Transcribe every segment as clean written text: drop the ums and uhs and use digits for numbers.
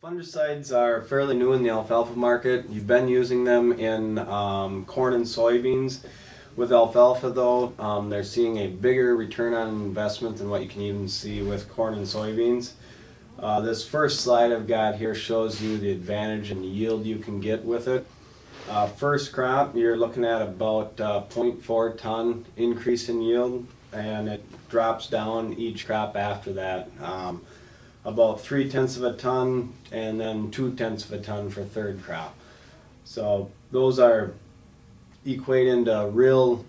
Fungicides are fairly new in the alfalfa market. You've been using them in corn and soybeans. With alfalfa though, they're seeing a bigger return on investment than what you can even see with corn and soybeans. This first slide I've got here shows you the advantage and yield you can get with it. First crop, you're looking at about 0.4 ton increase in yield, and it drops down each crop after that. About 0.3 of a ton, and then 0.2 of a ton for third crop. So those are equate into real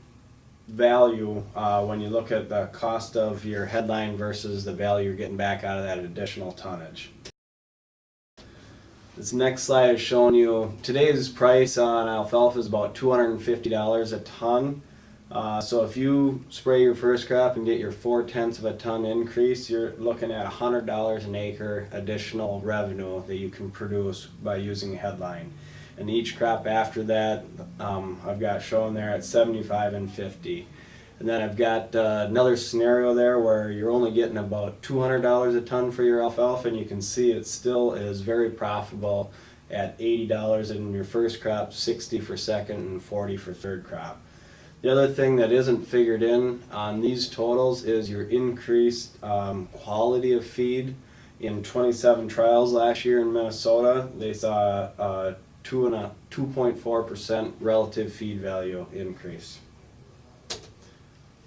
value when you look at the cost of your headline versus the value you're getting back out of that additional tonnage. This next slide is showing you today's price on alfalfa is about $250 a ton. So if you spray your first crop and get your 0.4 of a ton increase, you're looking at $100 an acre additional revenue that you can produce by using headline. And each crop after that, I've got shown there at 75 and 50. And then I've got another scenario there where you're only getting about $200 a ton for your alfalfa, and you can see it still is very profitable at $80 in your first crop, $60 for second, and $40 for third crop. The other thing that isn't figured in on these totals is your increased quality of feed. In 27 trials last year in Minnesota, they saw a 2.4% relative feed value increase.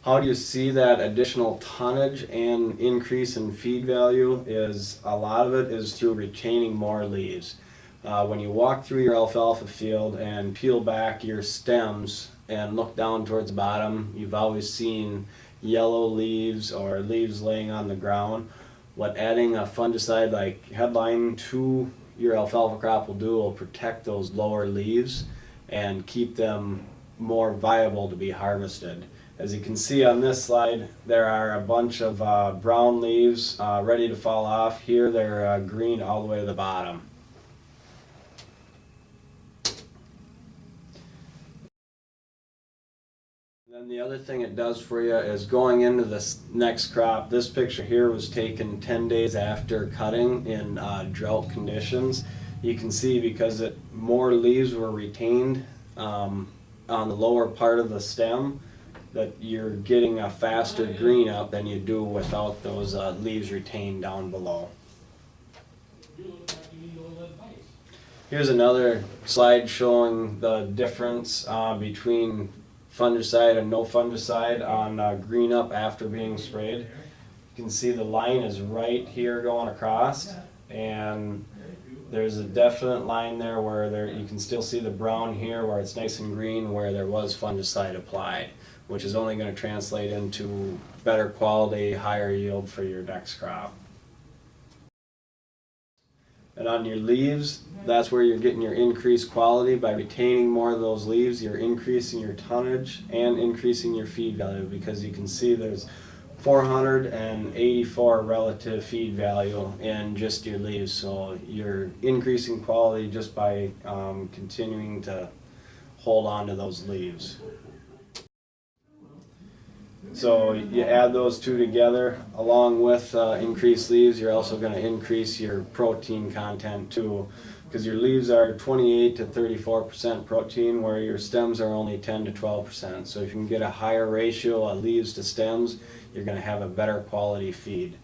How do you see that additional tonnage and increase in feed value? Is a lot of it is through retaining more leaves. When you walk through your alfalfa field and peel back your stems and look down towards the bottom, you've always seen yellow leaves or leaves laying on the ground. What adding a fungicide like headline to your alfalfa crop will protect those lower leaves and keep them more viable to be harvested. As you can see on this slide, there are a bunch of brown leaves ready to fall off. Here they're green all the way to the bottom. Then the other thing it does for you is going into this next crop. This picture here was taken 10 days after cutting in drought conditions. You can see because more leaves were retained on the lower part of the stem, that you're getting a faster green up than you do without those leaves retained down below. Here's another slide showing the difference between fungicide and no fungicide on green up after being sprayed. You can see the line is right here going across, and there's a definite line there where you can still see the brown here where it's nice and green where there was fungicide applied, which is only going to translate into better quality, higher yield for your next crop. And on your leaves, that's where you're getting your increased quality. By retaining more of those leaves, you're increasing your tonnage and increasing your feed value, because you can see there's 484 relative feed value in just your leaves. So you're increasing quality just by continuing to hold on to those leaves. So you add those two together, along with increased leaves, you're also going to increase your protein content too, because your leaves are 28 to 34% protein, where your stems are only 10 to 12%. So if you can get a higher ratio of leaves to stems, you're going to have a better quality feed.